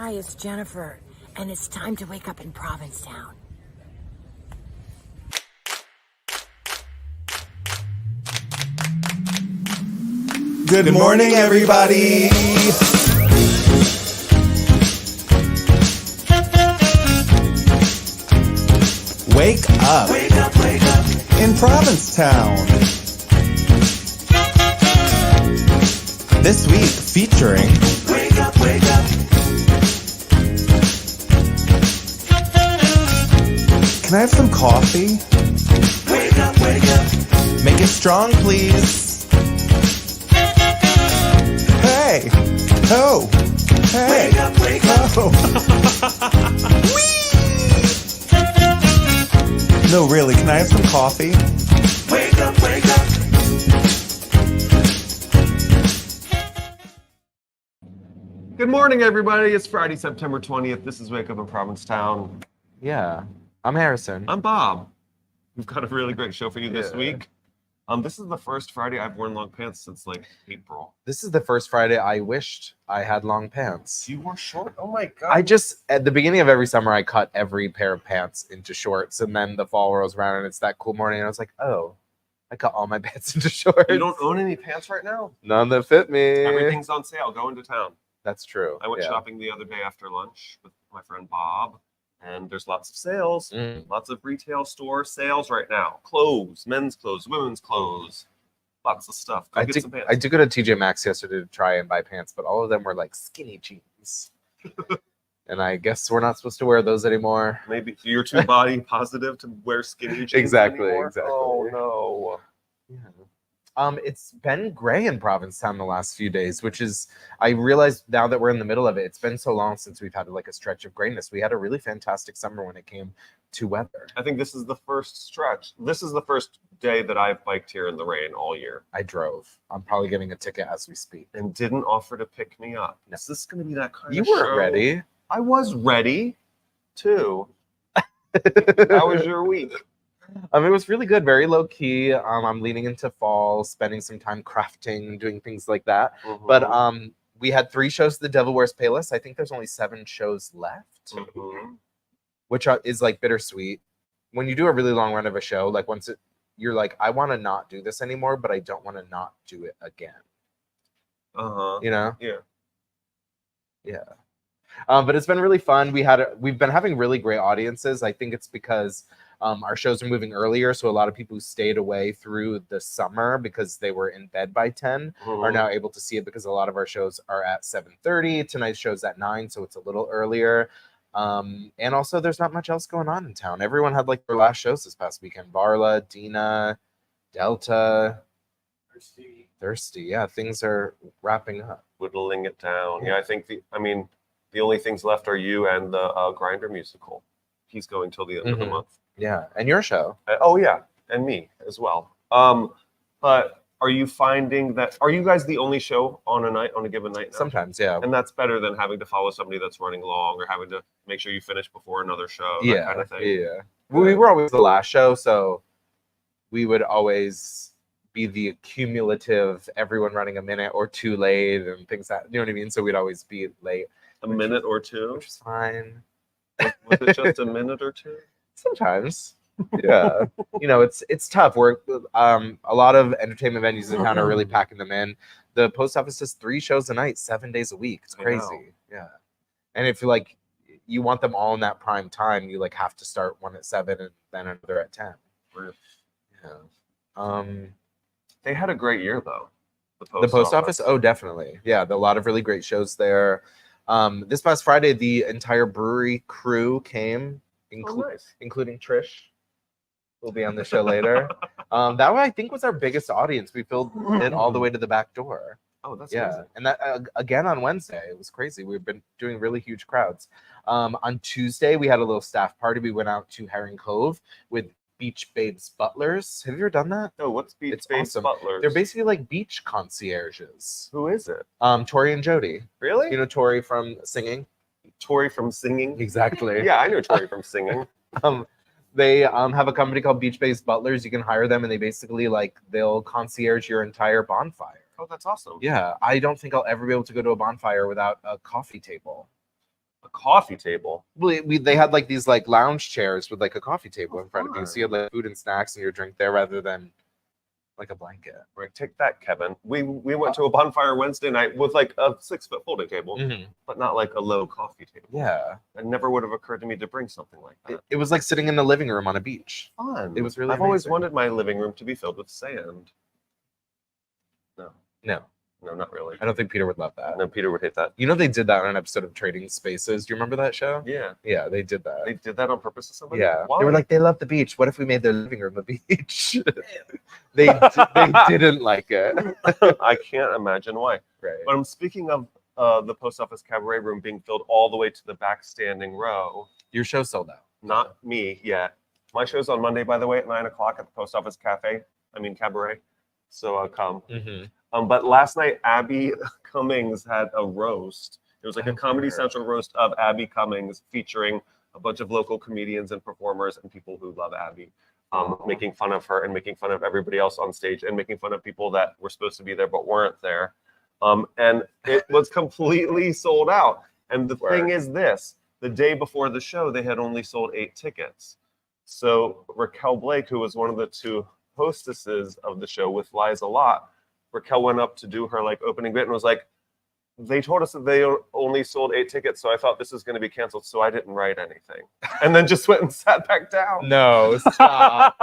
Hi, it's Jennifer, and it's time to wake up in Provincetown. Good morning, everybody. Wake up. Wake up, wake up. In Provincetown. This week featuring Wake up, wake up. Can I have some coffee? Wake up, wake up. Make it strong, please. Hey. Ho. Hey. Wake up, wake up. Ho. No, really, can I have some coffee? Wake up, wake up. Good morning, everybody. It's Friday, September 20th. This is Wake Up in Provincetown. Yeah, I'm Harrison. I'm Bob. We've got a really great show for you this Yeah. week. This is the first Friday I've worn long pants since like April. This is the first Friday I wished I had long pants. You wore short? Oh my god. I just, at the beginning of every summer, I cut every pair of pants into shorts, and then the fall rolls around and it's that cool morning, and I was like, oh, I cut all my pants into shorts. You don't own any pants right now? None that fit me. Everything's on sale. Go into town. That's true. I went yeah. shopping the other day after lunch with my friend Bob, and there's lots of sales. Lots of retail store sales right now. Clothes, men's clothes, women's clothes. Lots of stuff. Go get some pants. I did go to TJ Maxx yesterday to try and buy pants, but all of them were like skinny jeans. And I guess we're not supposed to wear those anymore. Maybe you're too body positive to wear skinny jeans Exactly, anymore? exactly. Oh no. Yeah. It's been gray in Provincetown the last few days, which is, I realize now that we're in the middle of it, it's been so long since we've had like a stretch of grayness. We had a really fantastic summer when it came to weather. I think this is the first stretch. This is the first day that I've biked here in the rain all year I drove. I'm probably getting a ticket as we speak. and didn't offer to pick me up. No. Is this going to be that kind You of weren't show? ready. I was ready too. How was your week? It was really good, very low key. I'm leaning into fall, spending some time crafting, doing things like that. But we had 3 shows of The Devil Wears Payless. I think there's only 7 shows left, which is like bittersweet. When you do a really long run of a show, like you're like, I want to not do this anymore, but I don't want to not do it again. You know? Yeah. But it's been really fun. We've been having really great audiences. I think it's because our shows are moving earlier, so a lot of people who stayed away through the summer because they were in bed by 10 are now able to see it, because a lot of our shows are at 7:30. Tonight's show's at 9, so it's a little earlier. And also there's not much else going on in town. Everyone had like their last shows this past weekend. Varla, Dina, Delta, Thirsty. Yeah, things are wrapping up. Whittling it down. Yeah, I think the only things left are you and the Grinder musical. He's going till the end of the month. Yeah, and your show. Oh yeah, and me as well. But are you finding that? Are you guys the only show on a given night now? Sometimes, yeah. And that's better than having to follow somebody that's running long or having to make sure you finish before another show. That kind of thing. Yeah. We were always the last show, so we would always be the cumulative, everyone running a minute or 2 late and things that, you know what I mean? So we'd always be late. A minute or two. Which is fine. Was it just a minute or two? Sometimes. Yeah. It's tough. We're a lot of entertainment venues in town are really packing them in. The post office does 3 shows a night, 7 days a week. It's crazy. Yeah. And if you want them all in that prime time, you have to start one at 7 and then another at 10. Yeah. They had a great year though. The post office? Oh, definitely. Yeah, a lot of really great shows there. This past Friday, the entire brewery crew came, including Trish. Will be on the show later. That one I think was our biggest audience. We filled it all the way to the back door. Oh, that's amazing. And that again on Wednesday. It was crazy. We've been doing really huge crowds. On Tuesday, we had a little staff party. We went out to Herring Cove with Beach Babes Butlers. Have you ever done that? No, what's Beach Babes Butlers? They're basically like beach concierges. Who is it? Tori and Jody. Really? You know Tori from singing? Tori from singing? Exactly. Yeah, I know Tori from singing. They have a company called Beach Babes Butlers. You can hire them, and they basically they'll concierge your entire bonfire. Oh, that's awesome. Yeah, I don't think I'll ever be able to go to a bonfire without a coffee table. A coffee table. They had like these like lounge chairs with like a coffee table in front of you, so you had fun. like food and snacks and your drink there rather than like a blanket. Right, take that, Kevin. We went to a bonfire Wednesday night with like a 6-foot folding table, but not like a low coffee table. Yeah, It never would have occurred to me to bring something like that. it was like sitting in the living room on a beach. Fun. It was really I've always amazing. wanted my living room to be filled with sand. No, not really. I don't think Peter would love that. No, Peter would hate that. You know they did that on an episode of Trading Spaces. Do you remember that show? Yeah. Yeah, they did that. They did that on purpose to somebody? Yeah, Why? they were like, they love the beach. What if we made their living room a beach? they didn't like it. I can't imagine why. Right. But I'm speaking of the post office cabaret room being filled all the way to the back standing row. Your show sold out. Not me yet. My show's on Monday, by the way, at 9 o'clock at the post office cabaret. So come. But last night, Abby Cummings had a roast. It was like a Comedy Central roast of Abby Cummings featuring a bunch of local comedians and performers and people who love Abby, making fun of her and making fun of everybody else on stage and making fun of people that were supposed to be there but weren't there. And it was completely sold out. And the thing is this, the day before the show, they had only sold 8 tickets. So Raquel Blake, who was one of the 2 hostesses of the show with Liza Lott, Raquel went up to do her like opening bit and was like, they told us that they only sold 8 tickets, so I thought this was going to be canceled, so I didn't write anything. And then just went and sat back down. No, stop.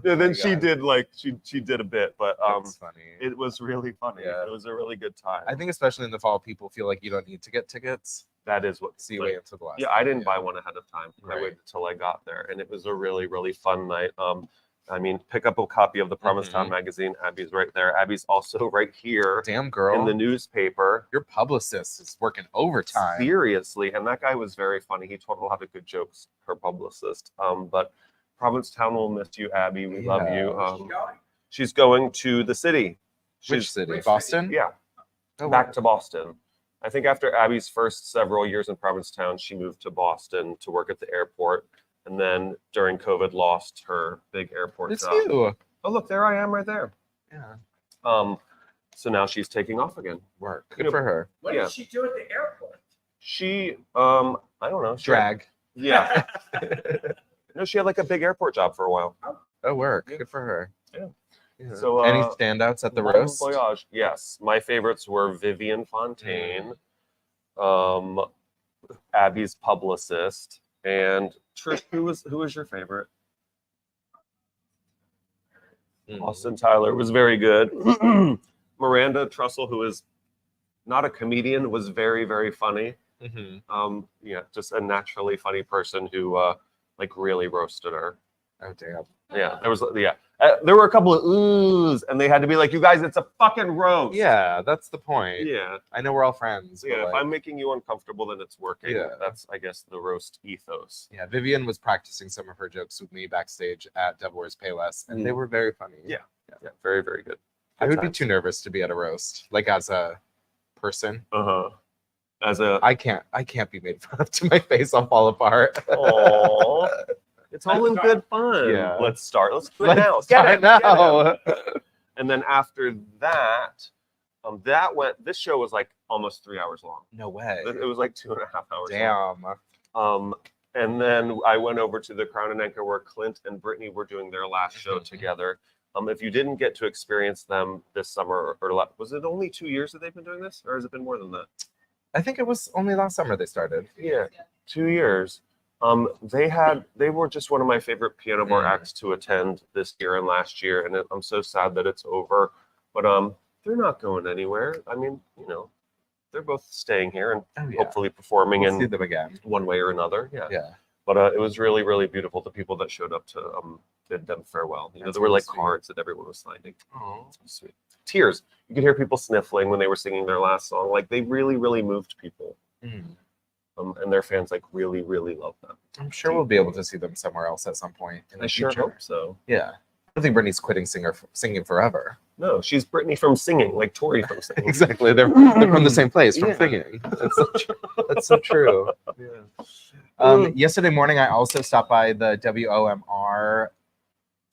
And then she did like she did a bit, but That's funny. it was really funny. Yeah. It was a really good time. I think especially in the fall, people feel like you don't need to get tickets. that is what So you wait until the last. Yeah, I didn't buy one ahead of time. Right. I waited till I got there, and it was a really, really fun night. I mean, pick up a copy of the Provincetown magazine. Abby's right there. Abby's also right here Damn girl. in the newspaper. Your publicist is working overtime. Seriously, and that guy was very funny. He told a lot of good jokes, her publicist. But Provincetown will miss you, Abby. We love you. She's going to the city. Which city? Boston? Yeah, Oh, back to Boston. I think after Abby's first several years in Provincetown, she moved to Boston to work at the airport. And then during COVID, lost her big airport It's job. you. Oh, look, there I am right there. Yeah. So now she's taking off again. Work. You Good know, for her. What Yeah. did she do at the airport? She, I don't know. Drag. Yeah. No, she had like a big airport job for a while. Oh, work. Yeah. Good for her. Yeah. Yeah. So, any standouts at the Bon roast? Voyage. Yes. My favorites were Vivian Fontaine, Abby's publicist, and Trish. Who was your favorite? Austin Tyler was very good. Miranda Trussell, who is not a comedian, was very, very funny. Yeah, just a naturally funny person who like really roasted her. Oh damn. Yeah, there were a couple of oohs, and they had to be like, "You guys, it's a fucking roast." Yeah, that's the point. Yeah. I know we're all friends. but, Yeah, if like, I'm making you uncomfortable, then it's working. Yeah. That's, I guess, the roast ethos. yeah, Vivian was practicing some of her jokes with me backstage at Devil Wears Payless, and they were very funny. Yeah. Yeah, very, very good. I would be too nervous to be at a roast, like as a person. As a I can't be made fun of to my face. I'll fall apart. Aww. It's all in good fun. Yeah. Let's start. Let's do it now. Let's start now. And then after that, this show was like almost 3 hours long. No way. It was like 2.5 hours long. Damn. And then I went over to the Crown and Anchor where Clint and Brittany were doing their last show together. If you didn't get to experience them this summer, or was it only 2 years that they've been doing this, or has it been more than that? I think it was only last summer they started. Yeah, 2 years. They were just one of my favorite piano bar acts to attend this year and last year, and I'm so sad that it's over. But they're not going anywhere. I mean, they're both staying here and hopefully performing We'll see in them again. one way or another. Yeah. Yeah. But it was really, really beautiful. The people that showed up to bid them farewell. That's There were really like sweet. cards that everyone was signing. Oh. Sweet. Tears. You could hear people sniffling when they were singing their last song. Like they really, really moved people. And their fans like really, really love them. I'm sure we'll be able to see them somewhere else at some point in the I sure future. hope so. Yeah. I don't think Brittany's quitting singing forever. No, she's Brittany from singing, like Tori from singing. Exactly. They're from the same place, from Yeah. singing. That's so true. Yeah. Yesterday morning, I also stopped by the WOMR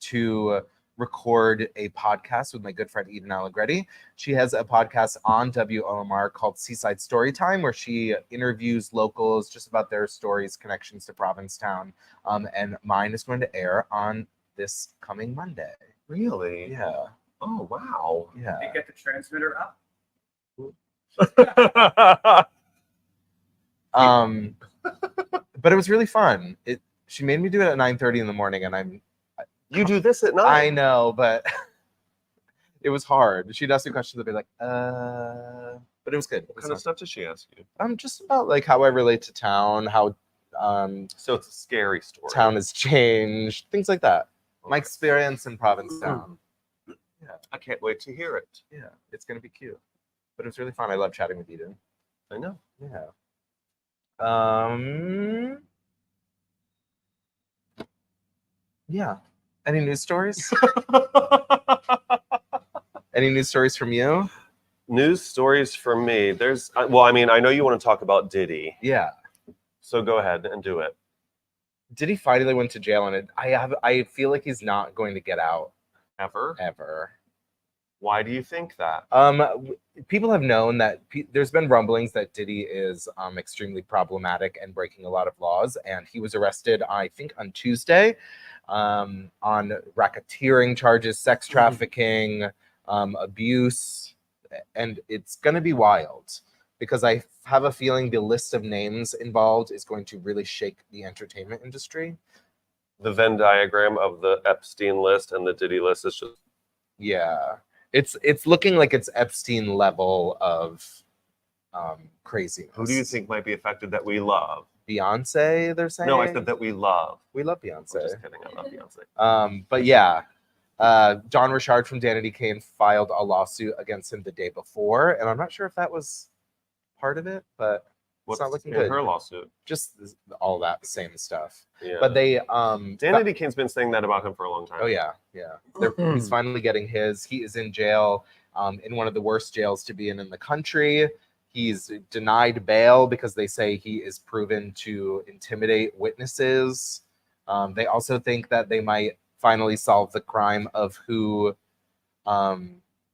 to record a podcast with my good friend Eden Allegretti. She has a podcast on WOMR called Seaside Storytime, where she interviews locals just about their stories, connections to Provincetown. And mine is going to air on this coming Monday. Really? Yeah. Oh, wow. Yeah. They get the transmitter up. But it was really fun. She made me do it at 9:30 in the morning, and You do this at 9? I know, but it was hard. She'd ask me questions, I'd be like, but it was good. What kind of stuff does she ask you? Just about like how I relate to town, how So it's a scary story. town has changed, things like that. My Okay. experience in Provincetown. I can't wait to hear it. Yeah, it's gonna be cute. But it was really fun. I love chatting with Eden. I know. Yeah. Yeah. Any news stories? Any news stories from you? News stories for me. There's, well, I mean, I know you want to talk about Diddy, Yeah. so go ahead and do it. Diddy finally went to jail, and I feel like he's not going to get out Ever? ever. Why do you think that? People have known that there's been rumblings that Diddy is extremely problematic and breaking a lot of laws, and he was arrested, I think, on Tuesday on racketeering charges, sex trafficking, abuse, and it's going to be wild because I have a feeling the list of names involved is going to really shake the entertainment industry. The Venn diagram of the Epstein list and the Diddy list is just Yeah. It's looking like it's Epstein level of craziness. who do you think might be affected that we love? Beyonce, they're saying? No, I said that we love. We love I'm Beyonce. just kidding. I love Beyonce. But yeah, Don Richard from Danity Kane filed a lawsuit against him the day before, and I'm not sure if that was part of it, but What's not looking in good. her lawsuit? just all that same stuff. Yeah. But they Danity Kane's been saying that about him for a long time. Oh yeah. He's finally getting his. He is in jail, in one of the worst jails to be in the country. He's denied bail because they say he is proven to intimidate witnesses. They also think that they might finally solve the crime of who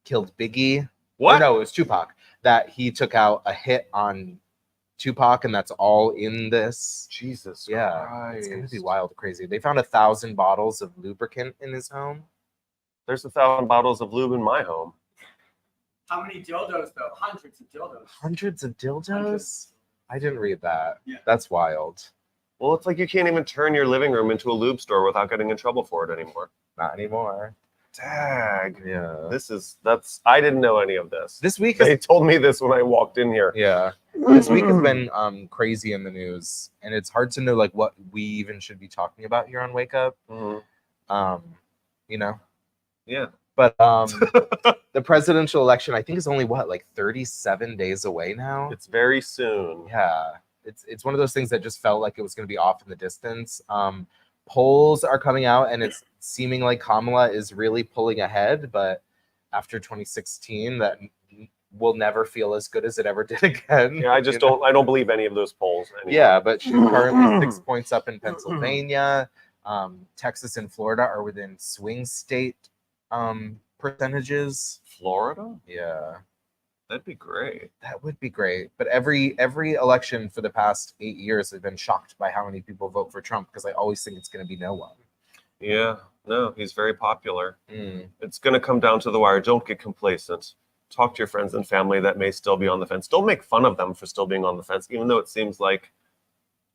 killed Biggie. What? Or no, it was Tupac. That he took out a hit on Tupac, and that's all in this. Jesus Yeah, Christ. it's gonna be wild, crazy. They found 1,000 bottles of lubricant in his home. There's 1,000 bottles of lube in my home. How many dildos though? Hundreds of dildos. Hundreds of dildos. Hundreds. I didn't read that. Yeah. That's wild. Well, it's like you can't even turn your living room into a lube store without getting in trouble for it anymore. Not anymore. Dag. Yeah. That's I didn't know any of this. This week They is told me this when I walked in here. yeah. This week has been crazy in the news, and it's hard to know like what we even should be talking about here on Wake Up. Mhm. You know. Yeah. But the presidential election, I think, is only like 37 days away now. It's very soon. Yeah, it's one of those things that just felt like it was going to be off in the distance. Polls are coming out, and it's seeming like Kamala is really pulling ahead. But after 2016, that will never feel as good as it ever did again. Yeah, I just don't. I don't believe any of those polls anymore. Yeah, but she's currently 6 points up in Pennsylvania. Texas and Florida are within swing state percentages. Florida? Yeah. That'd be great. That would be great. But every election for the past 8 years, I've been shocked by how many people vote for Trump because I always think it's going to be no one. Yeah. No, he's very popular. Mm. It's going to come down to the wire. Don't get complacent. Talk to your friends and family that may still be on the fence. Don't make fun of them for still being on the fence, even though it seems like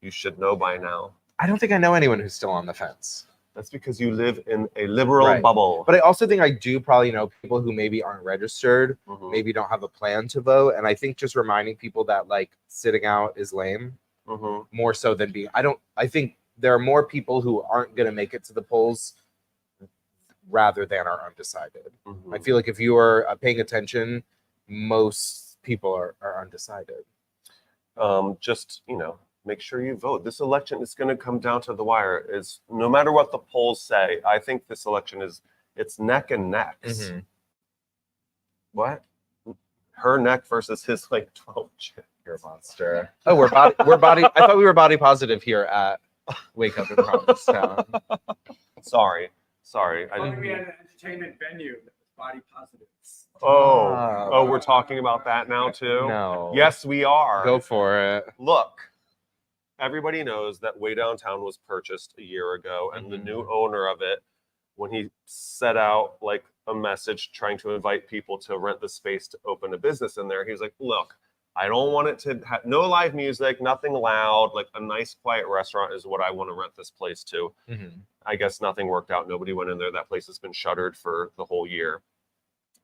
you should know by now. I don't think I know anyone who's still on the fence. That's because you live in a liberal Right. bubble. But I also think I do probably know people who maybe aren't registered, Mhm. maybe don't have a plan to vote. And I think just reminding people that like sitting out is lame Mhm. more so than being. I think there are more people who aren't going to make it to the polls rather than are undecided. Mhm. I feel like if you are paying attention, most people are undecided. Just, make sure you vote. This election is going to come down to the wire. Is no matter what the polls say, I think this election it's neck and necks. Mm-hmm. What? Her neck versus his 12 chin. You're a monster. Oh, we're body. I thought we were body positive here at Wake Up in Provincetown. Sorry. Sorry, I Only didn't. we had an entertainment venue that was body positive. Oh, we're talking about that now too? No. Yes, we are. Go for it. Look, everybody knows that Way Downtown was purchased a year ago, and the new owner of it, when he set out like a message trying to invite people to rent the space to open a business in there, he was like, look, I don't want it to have no live music, nothing loud, like a nice quiet restaurant is what I want to rent this place to. I guess nothing worked out. Nobody went in there. That place has been shuttered for the whole year.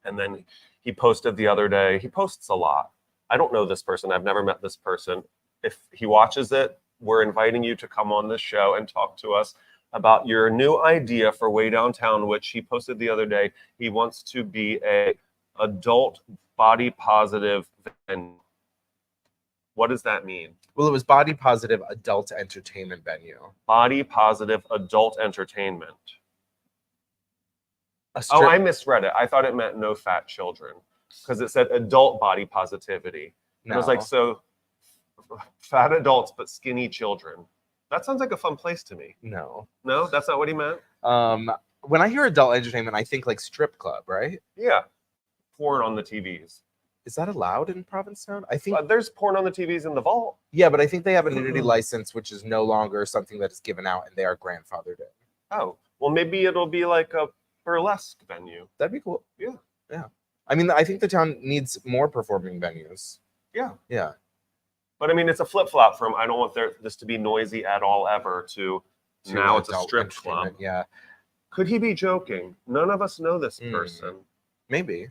And then he posted the other day, he posts a lot. I don't know this person. I've never met this person. If he watches it, we're inviting you to come on this show and talk to us about your new idea for Way Downtown, which he posted the other day. He wants to be a adult body positive venue. What does that mean? Well, it was body positive adult entertainment venue. Body positive adult entertainment. A Oh, I strip- misread it. I thought it meant no fat children because it said adult body positivity. And I was like, No. so fat adults but skinny children. That sounds like a fun place to me. No. No, that's not what he meant. When I hear adult entertainment, I think like strip club, right? Yeah, porn on the TVs. Is that allowed in Provincetown? I think There's porn on the TVs in the vault. yeah, but I think they have a nudity license, which is no longer something that is given out, and they are grandfathered in. Oh, well, maybe it'll be like a burlesque venue. That'd be cool. Yeah. Yeah. I mean, I think the town needs more performing venues. Yeah. Yeah. But I mean, it's a flip flop from I don't want this to be noisy at all ever to now it's a adult strip club. entertainment, Yeah. Could he be joking? None of us know this person. Maybe.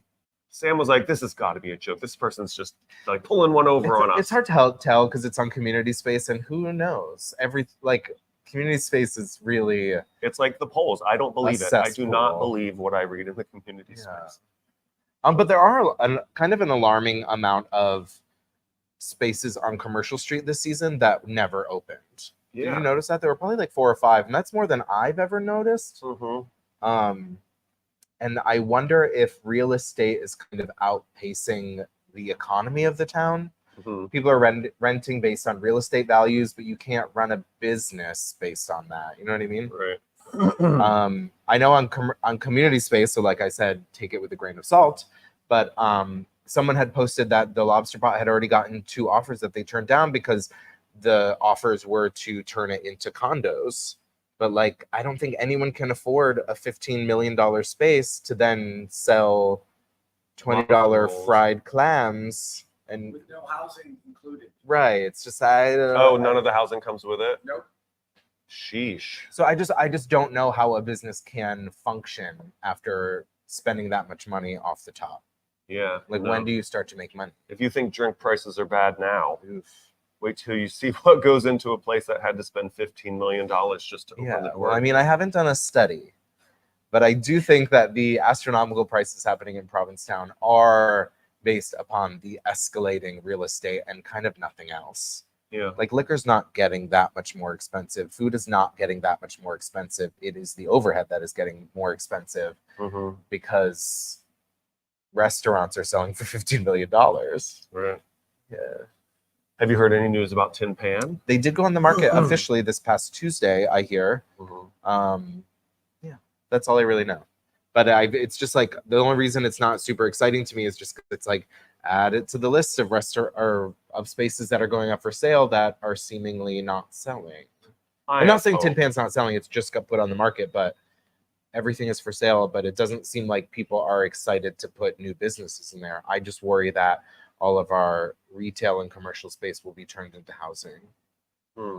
Sam was like, this has got to be a joke. This person's just like pulling one over on us. It's hard to tell because it's on community space, and who knows? Community space is really It's like the polls. I don't believe it. I do not cesspool. believe what I read in the community Yeah. space. but there are kind of an alarming amount of spaces on Commercial Street this season that never opened. Did Yeah. you notice that? There were probably like 4 or 5, and that's more than I've ever noticed. Mm-hmm. And I wonder if real estate is kind of outpacing the economy of the town. Mm-hmm. People are renting based on real estate values, but you can't run a business based on that. You know what I mean? Right. I know on community space, so like I said, take it with a grain of salt. But someone had posted that the Lobster Pot had already gotten 2 offers that they turned down because the offers were to turn it into condos. But like, I don't think anyone can afford a $15 million space to then sell $20 Waffles. fried clams. And With no housing included. right, it's just I don't Oh, know. none of the housing comes with it? Nope. Sheesh. So I just don't know how a business can function after spending that much money off the top. Yeah. Like, no. when do you start to make money? If you think drink prices are bad now, Oof. wait till you see what goes into a place that had to spend $15 million just to open Yeah, the door. well, I mean, I haven't done a study, but I do think that the astronomical prices happening in Provincetown are based upon the escalating real estate and kind of nothing else. Yeah. Like, liquor's not getting that much more expensive. Food is not getting that much more expensive. It is the overhead that is getting more expensive Mm-hmm. because restaurants are selling for $15 million. Right. Yeah. Have you heard any news about Tin Pan? They did go on the market officially this past Tuesday, I hear. Mm-hmm. Yeah, that's all I really know. But it's just like the only reason it's not super exciting to me is just 'cause it's like add it to the list of of spaces that are going up for sale that are seemingly not selling. I'm not saying Tin Pan's not selling; it's just got put on the market, but everything is for sale. But it doesn't seem like people are excited to put new businesses in there. I just worry that all of our retail and commercial space will be turned into housing. Hmm.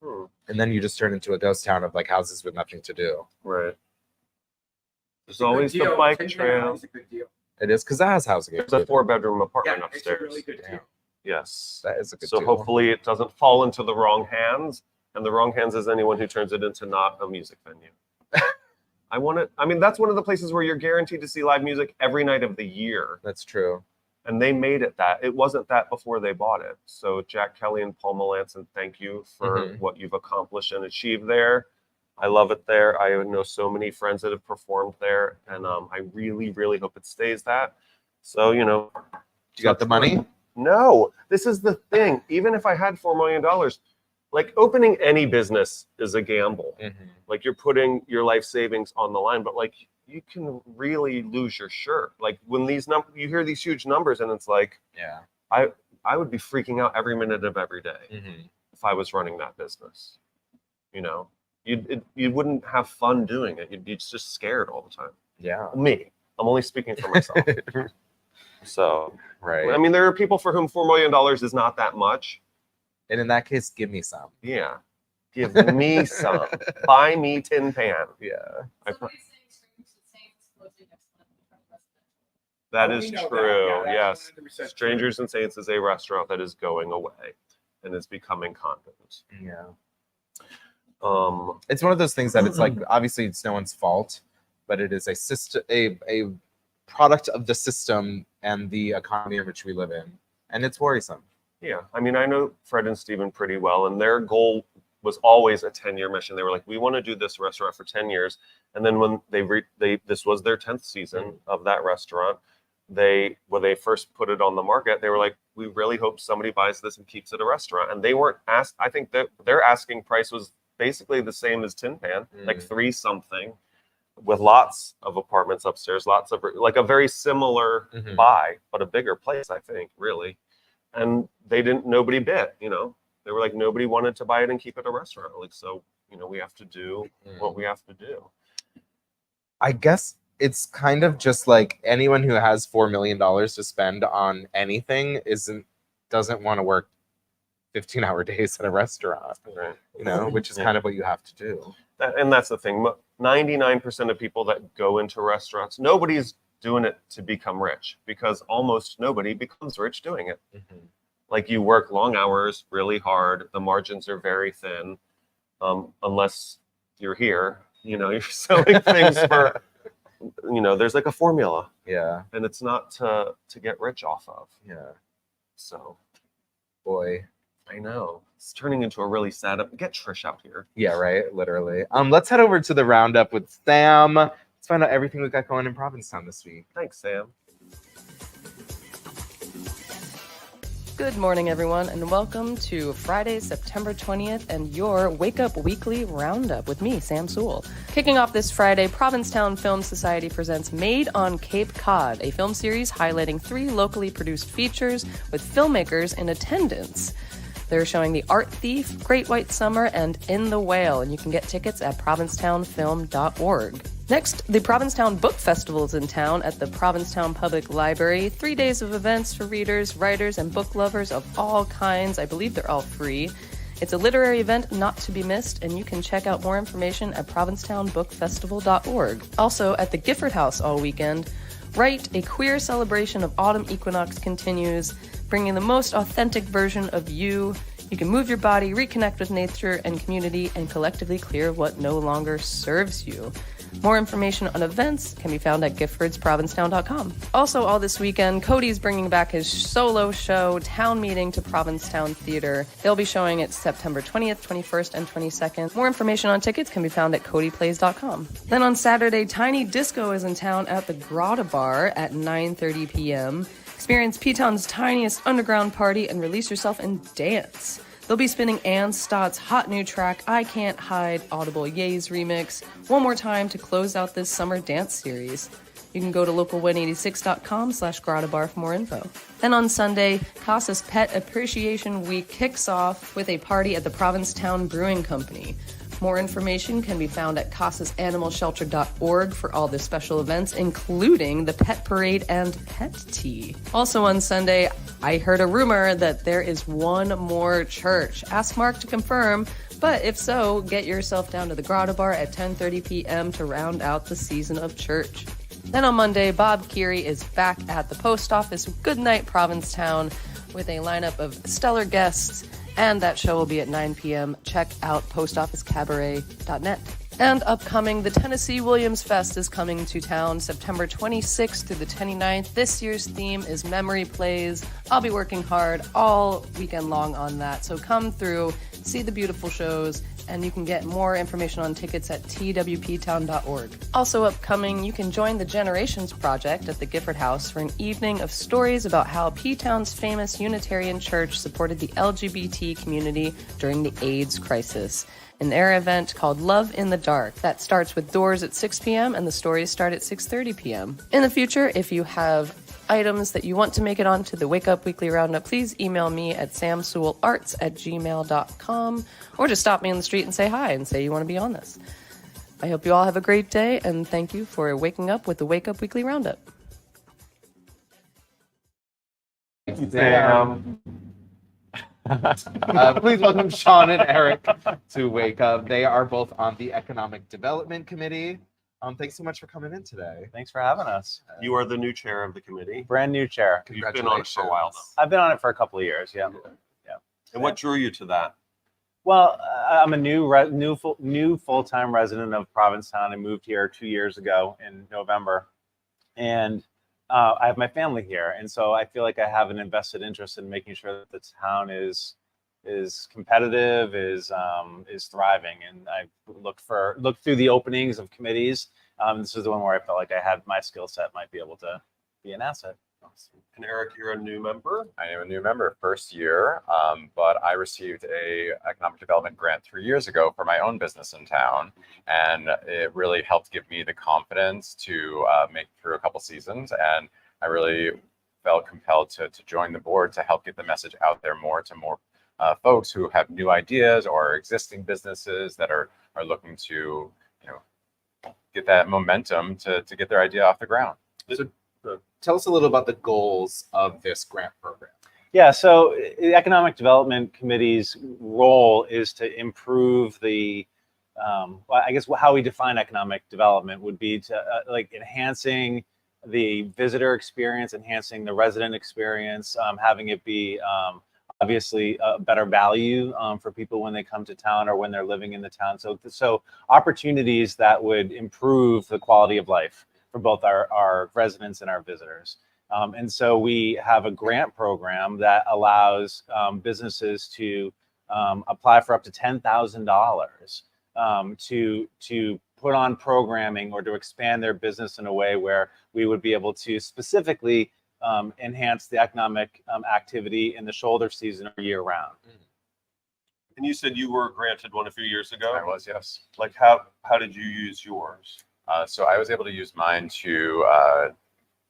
Hmm. And then you just turn into a ghost town of like houses with nothing to do. Right. There's It's a good always the deal. bike Tin Pan trail. is a good deal. It is because that has housing. There's a 4-bedroom apartment Yeah, it's a upstairs. really good deal. Yes. That is a good So deal. hopefully it doesn't fall into the wrong hands. And the wrong hands is anyone who turns it into not a music venue. I mean, that's one of the places where you're guaranteed to see live music every night of the year. That's true. And they made it that. It wasn't that before they bought it. So Jack Kelly and Paul Melanson, thank you for what you've accomplished and achieved there. I love it there. I know so many friends that have performed there. And I really, really hope it stays that. So, you know. You got the money? No, this is the thing. Even if I had $4 million, like opening any business is a gamble. Mm-hmm. Like you're putting your life savings on the line, but like you can really lose your shirt. Like when you hear these huge numbers, and it's like, Yeah. I would be freaking out every minute of every day Mm-hmm. if I was running that business. You know, you wouldn't have fun doing it. You'd be just scared all the time. Yeah. Me, I'm only speaking for myself. So, Right. I mean, there are people for whom $4 million is not that much. And in that case, give me some. Yeah, give me some. Buy me Tin Pan. Yeah. I That Oh, is we know that. true. Yeah, that's Yes. 100% true. Strangers and Saints is a restaurant that is going away and is becoming convent. Yeah. Um, It's one of those things that it's like, obviously it's no one's fault, but it is a system, a product of the system and the economy in which we live in. And it's worrisome. yeah, I mean, I know Fred and Steven pretty well, and their goal was always a 10-year mission. They were like, we want to do this restaurant for 10 years. And then when this was their 10th season of that restaurant, when they first put it on the market, they were like, we really hope somebody buys this and keeps it a restaurant. And they weren't asked, I think that their asking price was basically the same as Tin Pan, like 3 something, with lots of apartments upstairs, lots of, like a very similar buy, but a bigger place, I think, really. And nobody bit, you know. They were like, nobody wanted to buy it and keep it a restaurant. Like, so, you know, we have to do what we have to do. I guess it's kind of just like anyone who has $4 million to spend on anything doesn't want to work 15-hour days at a restaurant, Right. you know, which is kind of what you have to do. And that's the thing. 99% of people that go into restaurants, nobody's doing it to become rich, because almost nobody becomes rich doing it. Like, you work long hours, really hard. The margins are very thin, unless you're here. You know, you're selling things for, you know, there's like a formula, Yeah. and it's not to get rich off of. Yeah. So, Boy. I know. It's turning into a really sad. Get Trish out here. Yeah, right. Literally. Let's head over to the roundup with Sam. Let's find out everything we got going in Provincetown this week. Thanks, Sam. Good morning, everyone, and welcome to Friday, September 20th, and your Wake Up Weekly Roundup with me, Sam Sewell. Kicking off this Friday, Provincetown Film Society presents Made on Cape Cod, a film series highlighting 3 locally produced features with filmmakers in attendance. They're showing The Art Thief, Great White Summer, and In the Whale, and you can get tickets at provincetownfilm.org. Next, the Provincetown Book Festival is in town at the Provincetown Public Library. 3 days of events for readers, writers, and book lovers of all kinds. I believe they're all free. It's a literary event not to be missed, and you can check out more information at provincetownbookfestival.org. Also, at the Gifford House all weekend, Write, a queer celebration of autumn equinox continues, bringing the most authentic version of you. You can move your body, reconnect with nature and community, and collectively clear what no longer serves you. More information on events can be found at giffordsprovincetown.com. Also, all this weekend, Cody's bringing back his solo show, Town Meeting, to Provincetown Theater. They'll be showing it September 20th, 21st, and 22nd. More information on tickets can be found at codyplays.com. Then on Saturday, Tiny Disco is in town at the Grotto Bar at 9:30 p.m. Experience P-Town's tiniest underground party and release yourself and dance. They'll be spinning Ann Stott's hot new track, I Can't Hide, Audible Ye's remix, one more time to close out this summer dance series. You can go to local186.com/grottobar for more info. Then on Sunday, Casas Pet Appreciation Week kicks off with a party at the Provincetown Brewing Company. More information can be found at casasanimalshelter.org for all the special events, including the Pet Parade and Pet Tea. Also on Sunday, I heard a rumor that there is one more church. Ask Mark to confirm, but if so, get yourself down to the Grotto Bar at 10:30 p.m. to round out the season of church. Then on Monday, Bob Keary is back at the post office Goodnight Provincetown with a lineup of stellar guests, and that show will be at 9 p.m. Check out postofficecabaret.net. And upcoming, the Tennessee Williams Fest is coming to town September 26th through the 29th. This year's theme is Memory Plays. I'll be working hard all weekend long on that, so come through, see the beautiful shows, and you can get more information on tickets at twptown.org. Also upcoming, you can join the Generations Project at the Gifford House for an evening of stories about how P-Town's famous Unitarian Church supported the LGBT community during the AIDS crisis. In their event called Love in the Dark. That starts with doors at 6 p.m. and the stories start at 6:30 p.m. In the future, if you have items that you want to make it onto the Wake Up Weekly Roundup, please email me at samsewellarts@gmail.com or just stop me in the street and say hi and say you want to be on this. I hope you all have a great day, and thank you for waking up with the Wake Up Weekly Roundup. Please welcome Sean and Eric to Wake Up. They are both on the Economic Development Committee. Thanks so much for coming in today. Thanks for having us. You are the new chair of the committee. Brand new chair. You've been on it for a while now. I've been on it for a couple of years. Yeah. And what drew you to that? Well, I'm a new full-time resident of Provincetown. I moved here 2 years ago in November, and I have my family here, and so I feel like I have an invested interest in making sure that the town is competitive, is thriving. And I looked through the openings of committees. This is the one where I felt like I had my skill set might be able to be an asset. And Eric, you're a new member? I am a new member, first year, but I received a economic development grant 3 years ago for my own business in town, and it really helped give me the confidence to make it through a couple seasons, and I really felt compelled to join the board to help get the message out there more to more folks who have new ideas or existing businesses that are looking to get that momentum to get their idea off the ground. So tell us a little about the goals of this grant program. Yeah, so the Economic Development Committee's role is to improve the, well, I guess how we define economic development would be to like enhancing the visitor experience, enhancing the resident experience, having it be obviously a better value for people when they come to town or when they're living in the town. So opportunities that would improve the quality of life for both our residents and our visitors. And so we have a grant program that allows businesses to apply for up to $10,000 to put on programming or to expand their business in a way where we would be able to specifically enhance the economic activity in the shoulder season or year round. And you said you were granted one a few years ago? I was, yes. Like how did you use yours? So I was able to use mine to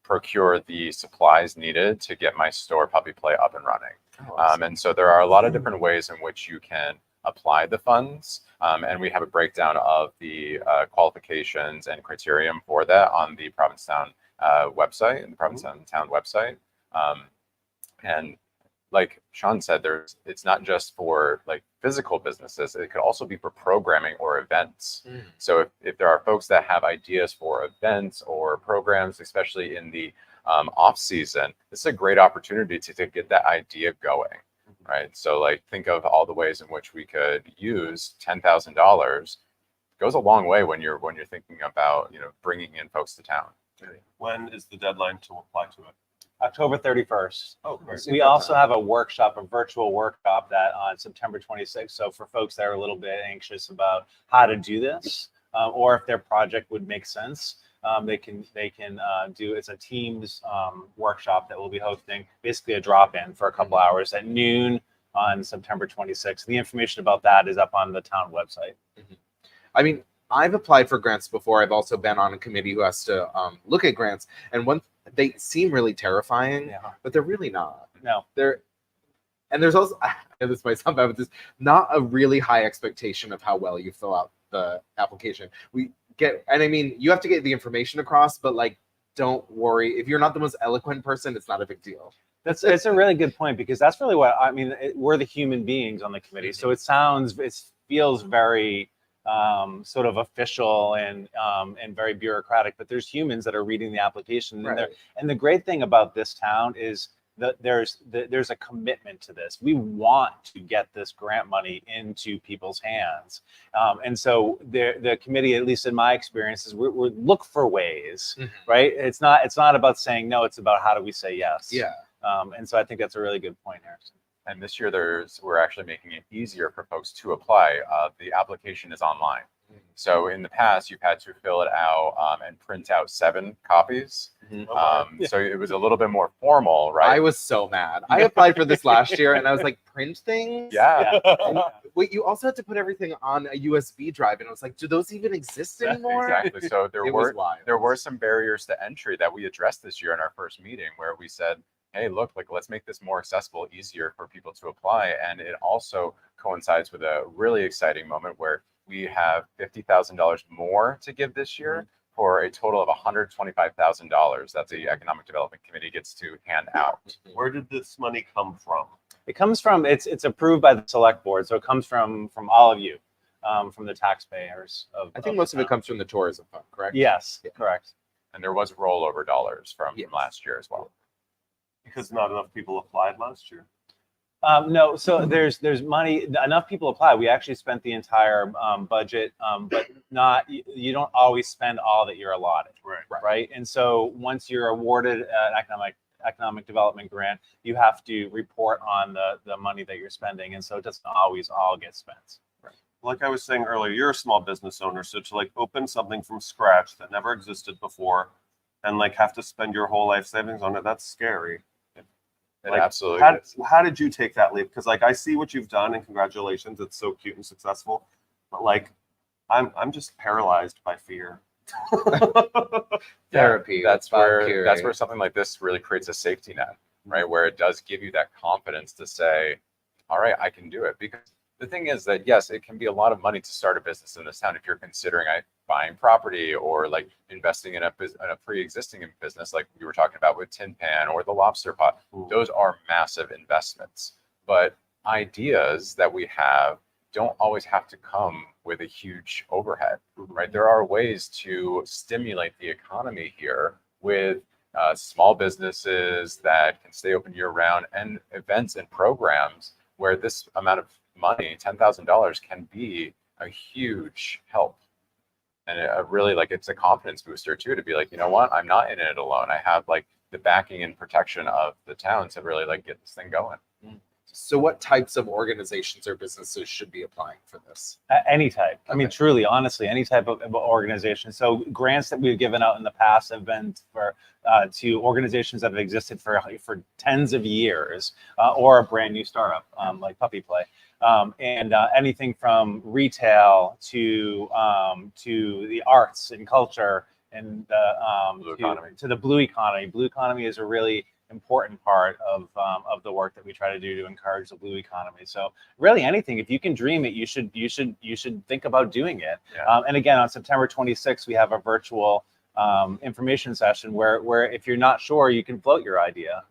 procure the supplies needed to get my store Puppy Play up and running. And so there are a lot of different ways in which you can apply the funds. And we have a breakdown of the qualifications and criterion for that on the Provincetown website, and the Provincetown town website. And like Sean said, it's not just for like physical businesses, it could also be for programming or events. So if there are folks that have ideas for events or programs, especially in the off season, this is a great opportunity to get that idea going, right? So like think of all the ways in which we could use $10,000. Goes a long way when you're thinking about bringing in folks to town. When is the deadline to apply to it? October 31st. Oh, great. We also have a virtual workshop that on September 26th. So for folks that are a little bit anxious about how to do this, or if their project would make sense, they can do. It's a Teams workshop that we'll be hosting, basically a drop-in for a couple hours at noon on September 26th. The information about that is up on the town website. I mean, I've applied for grants before. I've also been on a committee who has to look at grants, and they seem really terrifying, but they're really not. No, and there's also, this might sound bad, but there's not a really high expectation of how well you fill out the application. And I mean, you have to get the information across, but like, don't worry. If you're not the most eloquent person, it's not a big deal. it's a really good point, because that's really what I mean. We're the human beings on the committee, so it feels very sort of official and very bureaucratic, but there's humans that are reading the application. Right. And the great thing about this town is that there's a commitment to this. We want to get this grant money into people's hands. And so the committee, at least in my experience, is we look for ways, right? It's not about saying no, it's about how do we say yes. Yeah. And so I think that's a really good point, Harrison. And this year, we're actually making it easier for folks to apply. The application is online. So in the past, you've had to fill it out and print out 7 copies. So it was a little bit more formal, right? I was so mad. I applied for this last year, and I was like, print things? Yeah. And wait, you also had to put everything on a USB drive, and I was like, do those even exist anymore? Exactly. So there It was were wild. some barriers to entry that we addressed this year in our first meeting, where we said, hey, look, like let's make this more accessible, easier for people to apply. And it also coincides with a really exciting moment where we have $50,000 more to give this year for a total of $125,000 that the Economic Development Committee gets to hand out. Where did this money come from? It comes from, it's approved by the select board, so it comes from all of you, from the taxpayers of. I think most of it comes from the tourism fund, correct? Yes, correct. And there was rollover dollars from last year as well. Because not enough people applied last year. No, so there's money. Enough people apply. We actually spent the entire budget, but not. You don't always spend all that you're allotted, right? And so once you're awarded an economic development grant, you have to report on the money that you're spending, and so it doesn't always all get spent. Like I was saying earlier, you're a small business owner, so to like open something from scratch that never existed before, and like have to spend your whole life savings on it, that's scary. It Like, absolutely is. How did you take that leap? Because like I see what you've done, and congratulations, it's so cute and successful. But like, I'm just paralyzed by fear. Therapy. That's where something like this really creates a safety net, right? Where it does give you that confidence to say, all right, I can do it. Because the thing is that, yes, it can be a lot of money to start a business in this town if you're considering buying property or like investing in a pre-existing business like we were talking about with Tin Pan or the Lobster Pot. Those are massive investments. But ideas that we have don't always have to come with a huge overhead, right? There are ways to stimulate the economy here with small businesses that can stay open year round and events and programs where this amount of money, $10,000, can be a huge help. And really, like, it's a confidence booster too, to be like, you know what, I'm not in it alone. I have like the backing and protection of the town to really like get this thing going. So what types of organizations or businesses should be applying for this? Any type. I mean, truly, honestly, any type of organization. So grants that we've given out in the past have been for to organizations that have existed for tens of years, or a brand new startup like Puppy Play, and anything from retail to the arts and culture and to the blue economy. Blue economy is a really important part of the work that we try to do to encourage the blue economy. So really anything, if you can dream it, you should think about doing it. And again, on September 26th, we have a virtual information session where if you're not sure, you can float your idea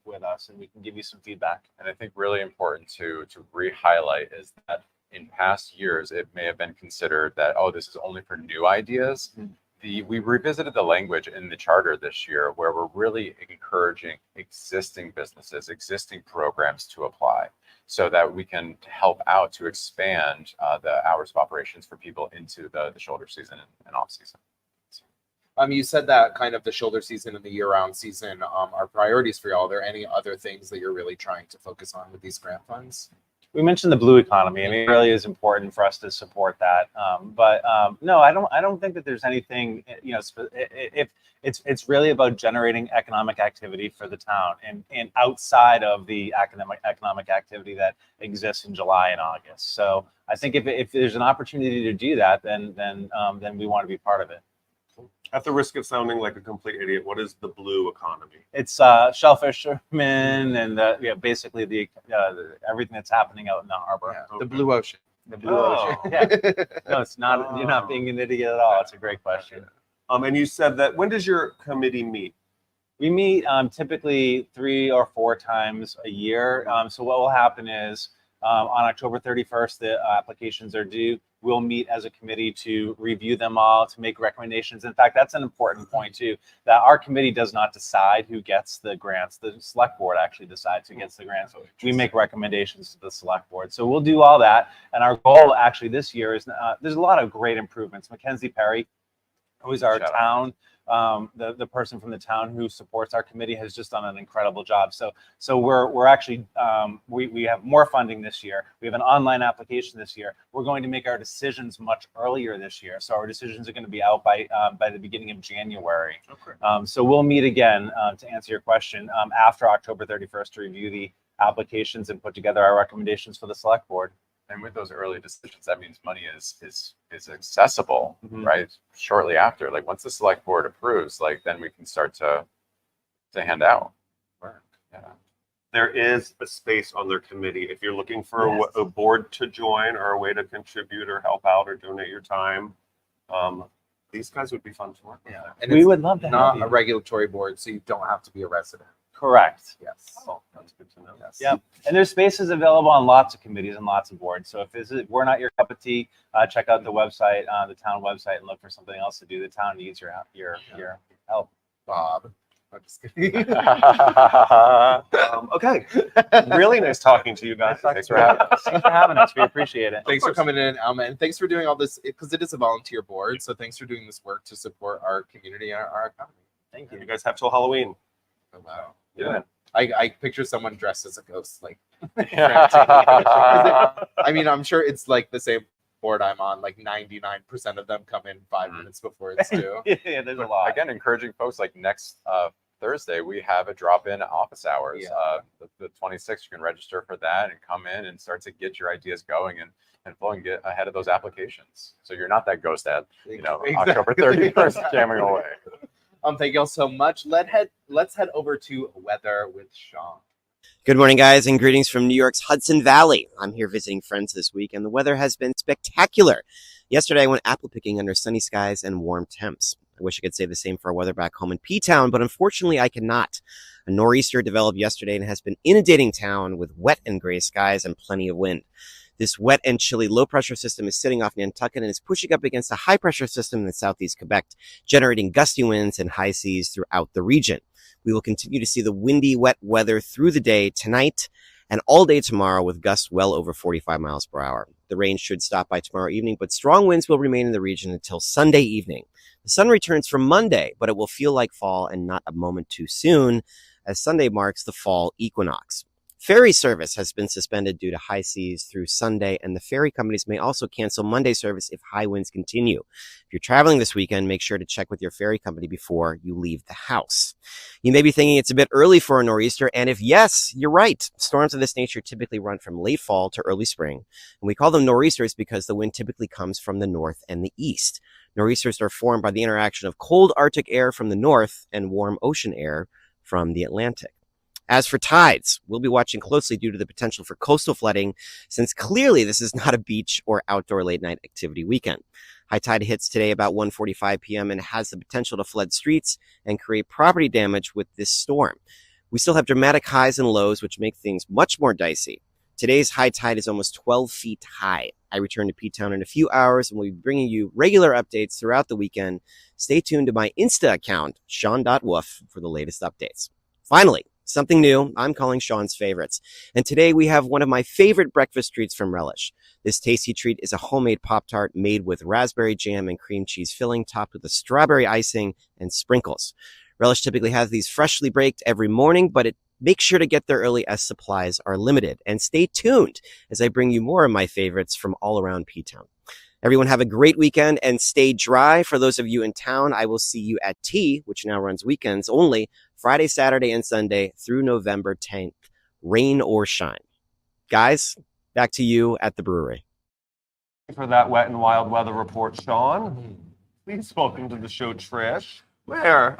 with us and we can give you some feedback. And I think really important to re-highlight is that in past years, it may have been considered that, oh, this is only for new ideas. We revisited the language in the charter this year where we're really encouraging existing businesses, existing programs to apply so that we can help out to expand the hours of operations for people into the shoulder season and off season. You said that kind of the shoulder season and the year-round season are priorities for y'all. Are there any other things that you're really trying to focus on with these grant funds? We mentioned the blue economy. I mean, it really is important for us to support that. No, I don't think that there's anything. You know, if it's really about generating economic activity for the town and outside of the economic activity that exists in July and August. So I think if there's an opportunity to do that, then we want to be part of it. At the risk of sounding like a complete idiot, what is the blue economy? It's shellfishermen and basically the everything that's happening out in the harbor. Yeah, the blue ocean. The blue ocean. Yeah. No, it's not. You're not being an idiot at all. It's a great question. And you said that when does your committee meet? We meet typically 3 or 4 times a year. So what will happen is on October 31st, the applications are due. We'll meet as a committee to review them all, to make recommendations. In fact, that's an important point too, that our committee does not decide who gets the grants. The select board actually decides who gets the grants. We make recommendations to the select board. So we'll do all that. And our goal actually this year is, there's a lot of great improvements. Mackenzie Perry who is our Shout town. The person from the town who supports our committee has just done an incredible job. So we're actually we have more funding this year. We have an online application this year. We're going to make our decisions much earlier this year. So our decisions are going to be out by the beginning of January. Okay. So we'll meet again to answer your question after October 31st to review the applications and put together our recommendations for the select board. And with those early decisions, that means money is accessible, right? Shortly after, like once the select board approves, like then we can start to hand out. Yeah. There is a space on their committee if you're looking for a board to join or a way to contribute or help out or donate your time. These guys would be fun to work with. Yeah, and We would love to have not you. a regulatory board, so you don't have to be a resident. Correct. Yes. Oh, that's good to know. Yes. Yeah, and there's spaces available on lots of committees and lots of boards. So if we're not your cup of tea, check out the website, the town website, and look for something else to do. The town needs your help. Bob. I'm just kidding. Okay. Really nice talking to you guys. Thanks for having us. Thanks for having us. We appreciate it. Thanks for coming in, Alma, and thanks for doing all this because it is a volunteer board. So thanks for doing this work to support our community and our economy. Thank You you. guys have till Halloween. Oh, wow. Yeah. I picture someone dressed as a ghost, like. I mean, I'm sure it's like the same board I'm on. Like 99% of them come in 5 minutes before it's due. Yeah, there's a lot. Again, encouraging folks like next Thursday, we have a drop-in office hours. Yeah. The 26th, you can register for that and come in and start to get your ideas going and flow and get ahead of those applications. So you're not that ghost at, Exactly. October 31st jamming away. Thank y'all so much. Let's head over to weather with Sean. Good morning, guys, and greetings from New York's Hudson Valley. I'm here visiting friends this week, and the weather has been spectacular. Yesterday, I went apple picking under sunny skies and warm temps. I wish I could say the same for our weather back home in P-Town, but unfortunately, I cannot. A nor'easter developed yesterday and has been inundating town with wet and gray skies and plenty of wind. This wet and chilly low-pressure system is sitting off Nantucket and is pushing up against a high-pressure system in southeast Quebec, generating gusty winds and high seas throughout the region. We will continue to see the windy, wet weather through the day tonight and all day tomorrow with gusts well over 45 miles per hour. The rain should stop by tomorrow evening, but strong winds will remain in the region until Sunday evening. The sun returns from Monday, but it will feel like fall and not a moment too soon, as Sunday marks the fall equinox. Ferry service has been suspended due to high seas through Sunday, and the ferry companies may also cancel Monday service if high winds continue. If you're traveling this weekend, make sure to check with your ferry company before you leave the house. You may be thinking it's a bit early for a nor'easter, and if yes, you're right. Storms of this nature typically run from late fall to early spring, and we call them nor'easters because the wind typically comes from the north and the east. Nor'easters are formed by the interaction of cold Arctic air from the north and warm ocean air from the Atlantic. As for tides, we'll be watching closely due to the potential for coastal flooding, since clearly this is not a beach or outdoor late night activity weekend. High tide hits today about 1:45 p.m. and has the potential to flood streets and create property damage with this storm. We still have dramatic highs and lows, which make things much more dicey. Today's high tide is almost 12 feet high. I return to P-Town in a few hours and we'll be bringing you regular updates throughout the weekend. Stay tuned to my Insta account, Sean.Woof, for the latest updates. Finally, something new I'm calling Sean's favorites. And today we have one of my favorite breakfast treats from Relish. This tasty treat is a homemade Pop-Tart made with raspberry jam and cream cheese filling topped with a strawberry icing and sprinkles. Relish typically has these freshly baked every morning, but make sure to get there early as supplies are limited. And stay tuned as I bring you more of my favorites from all around P-Town. Everyone have a great weekend and stay dry. For those of you in town, I will see you at Tea, which now runs weekends only, Friday, Saturday, and Sunday through November 10th, rain or shine. Guys, back to you at the brewery. For that wet and wild weather report, Sean. Please welcome to the show, Trish. Where?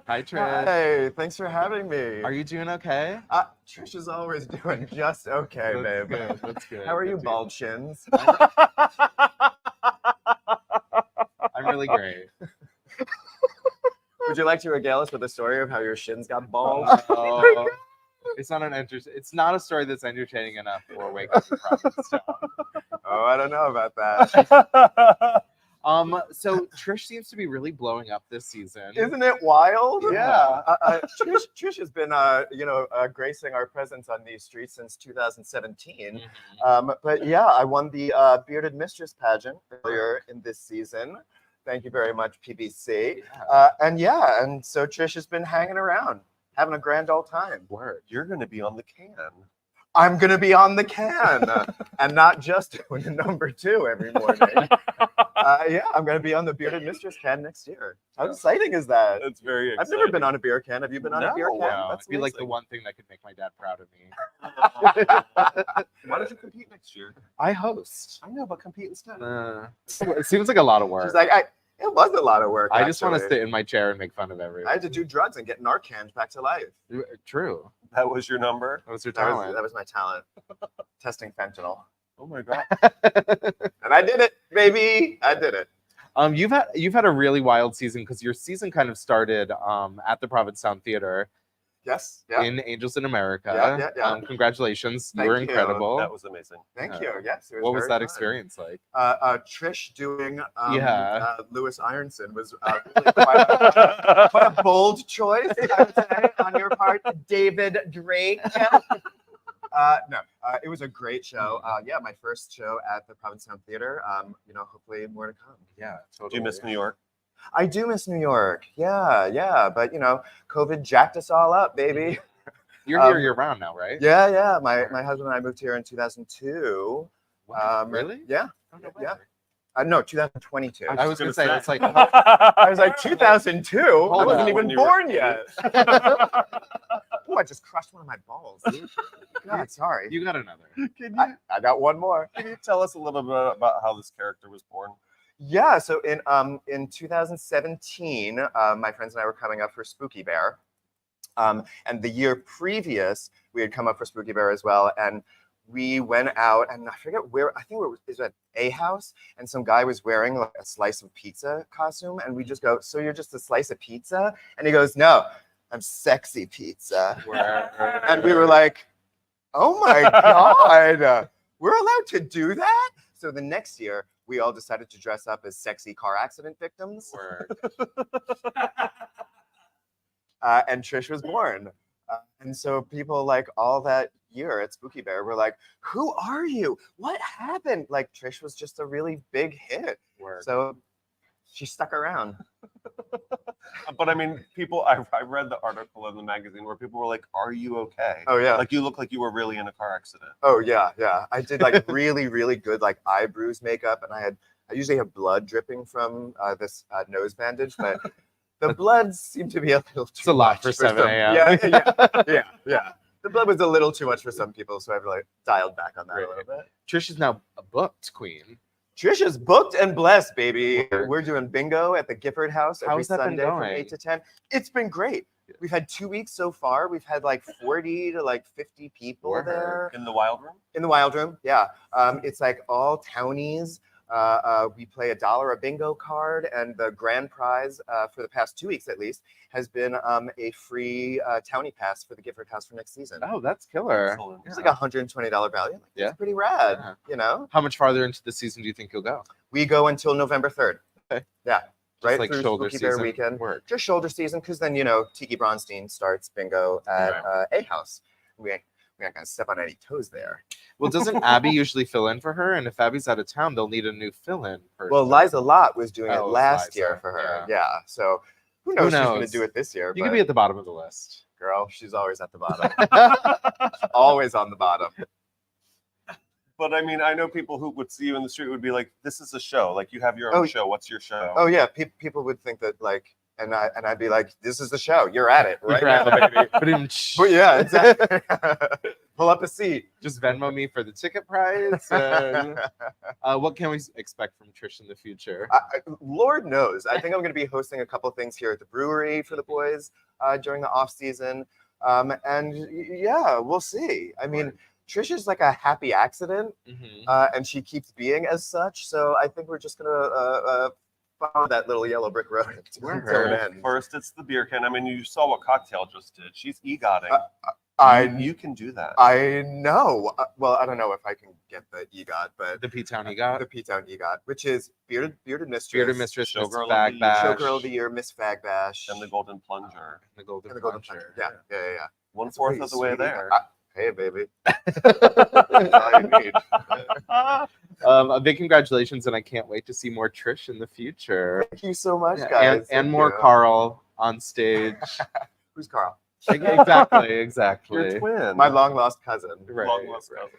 Hi, Trish. Hey, thanks for having me. Are you doing okay? Trish is always doing just okay, That's babe. good. That's good. How are you, Good to bald shins? I'm really great. Would you like to regale us with a story of how your shins got bald? Oh, it's not a story that's entertaining enough for Wake Up in Provincetown. Oh, I don't know about that. So Trish seems to be really blowing up this season. Isn't it wild? Yeah. Trish has been, gracing our presence on these streets since 2017. Mm-hmm. But yeah, I won the Bearded Mistress pageant earlier in this season. Thank you very much, PBC. Yeah. And so Trish has been hanging around, having a grand old time. Word. You're going to be on the can. I'm going to be on the can and not just doing number 2 every morning. I'm going to be on the Bearded Mistress can next year. How exciting is that? It's very exciting. I've never been on a beer can. Have you been on a beer can? No, That's it'd be like the amazing. one thing that could make my dad proud of me. Why don't you compete next year? I host. I know, but compete instead. It seems like a lot of work. She's like, it was a lot of work. I just want to actually. sit in my chair and make fun of I everyone. had to do drugs and get Narcan back to life. True. That was your number? That was your That talent. was my talent. Testing fentanyl. Oh my God. And I did it, baby. I did it. You've had a really wild season because your season kind of started at the Provincetown Theater Yes. Yeah. in Angels in America. Yeah. Congratulations. Thank You were you. incredible. That was amazing. Thank you. Yes. It was What was very that fun. experience like? Trish doing Yeah. Louis Ironson was really quite a bold choice, I would say, on your part, David Drake. It was a great show. My first show at the Provincetown Theater. Hopefully more to come. Yeah, totally. Do you miss New York? I do miss New York. Yeah. But COVID jacked us all up, baby. You're here year round now, right? Yeah. My husband and I moved here in 2002. Wow, really? Yeah. Oh, no Yeah. way. No, 2022. I was gonna say it's like I was like 2002. I Hold wasn't on. even born yet. Oh, I just crushed one of my balls. Dude. God, sorry. you got another. I got one more. Can you tell us a little bit about how this character was born? Yeah. So in 2017, my friends and I were coming up for Spooky Bear, and the year previous we had come up for Spooky Bear as well, and we went out, and I forget where. I think it was at A House, and some guy was wearing like a slice of pizza costume, and we just go, "So you're just a slice of pizza?" And he goes, "No, I'm sexy pizza." And we were like, "Oh my God, we're allowed to do that?" So the next year, we all decided to dress up as sexy car accident victims. And Trish was born. And so people like all that year at Spooky Bear were like, "Who are you? What happened?" Like Trish was just a really big hit. So she stuck around. But I mean, I read the article in the magazine where people were like, "Are you okay?" Oh yeah. Like you look like you were really in a car accident. Oh yeah. I did like really, really good like eye bruise makeup, and I usually have blood dripping from this nose bandage, but the blood seemed to be a little too It's a lot much for 7 some- a.m. Yeah. The blood was a little too much for some people, so I've like dialed back on that a little bit. Trish is now a booked queen. Trish is booked and blessed, baby. We're doing bingo at the Gifford House every How's that been Sunday from going? 8 to 10. It's been great. We've had 2 weeks so far. We've had like 40 to like 50 people there. In the Wild Room? In the Wild Room, yeah. It's like all townies. We play $1 a bingo card, and the grand prize for the past 2 weeks at least has been a free townie pass for the Gifford House for next season. Oh, that's killer. Excellent. It's like a $120 value. Like, Yeah. It's pretty rad, Yeah. you know? How much farther into the season do you think you'll go? We go until November 3rd. Okay. Yeah. Right like through shoulder Spooky Bear season weekend. work. Just shoulder season, because then, Tiki Bronstein starts bingo at A House. We ain't gonna step on any toes there. Well, doesn't Abby usually fill in for her? And if Abby's out of town, they'll need a new fill-in person. Well, Liza Lott was doing it Oh, last Liza, year for her. yeah. Yeah. So who knows? She's gonna knows? do it this year. You but could be at the bottom of the list. girl, she's always at the bottom. Always on the bottom. But I mean, I know people who would see you in the street would be like, "This is a show. Like you have your own show. What's your show?" Oh yeah, people would think that like, and I'd be like, "This is the show. You're at it, right You're at now, it. baby." But Yeah, exactly. Pull up a seat. Just Venmo me for the ticket price. And, what can we expect from Trish in the future? Lord knows. I think I'm going to be hosting a couple things here at the brewery for the boys during the off season, and yeah, we'll see. I mean, Trish is like a happy accident, and she keeps being as such. So I think we're just gonna follow that little yellow brick road until it ends. First, it's the beer can. I mean, you saw what Cocktail just did. She's EGOTing. You can do that. I know. Well, I don't know if I can get the EGOT, but the P-Town EGOT? The P-Town EGOT, which is Bearded Mistress, Bearded Mistress, Miss Showgirl Fag of the Bash. Showgirl of the Year, Miss Fag Bash, and the Golden Plunger. The Golden and the Golden Plunger. Plunger. Yeah. 1/4 of the way there. Hey, baby. That's all you need. A big congratulations, and I can't wait to see more Trish in the future. Thank you so much, Yeah, guys. and Thank more you. Carl on stage. Who's Carl? Exactly. Your twin. My long lost cousin. Right. Long lost cousin.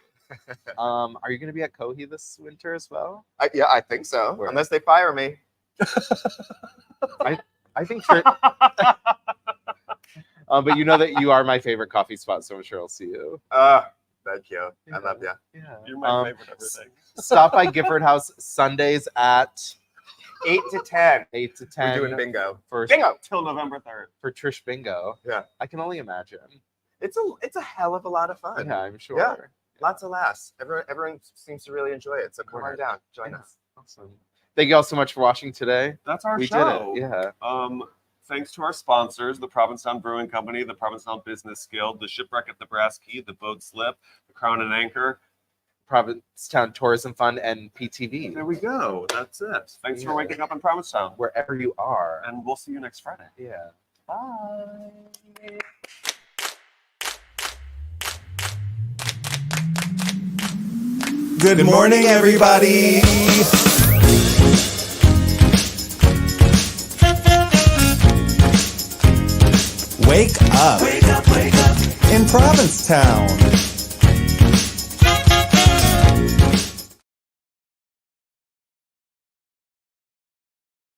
Are you going to be at Kohi this winter as well? Yeah, I think so. Where? Unless they fire me. I think but you know that you are my favorite coffee spot, so I'm sure I'll see you. Thank you. I love you. Yeah. You're my favorite everything. Stop by Gifford House Sundays at 8 to 10. 8 to 10. We're doing bingo. For Bingo! Till November 3rd. For Trish Bingo. Yeah. I can only imagine. It's a hell of a lot of fun. Yeah, I'm sure. Yeah. Lots of laughs. Everyone seems to really enjoy it. So come on down. Join us. Awesome. Thank you all so much for watching today. That's our We show. did it. Yeah. Thanks to our sponsors, the Provincetown Brewing Company, the Provincetown Business Guild, the Shipwreck at the Brass Key, the Boat Slip, the Crown and Anchor, Provincetown Tourism Fund, and PTV. There we go. That's it. Thanks for waking up in Provincetown. Wherever you are. And we'll see you next Friday. Yeah. Bye. Good morning, everybody. Wake up. Wake up, wake up. In Provincetown.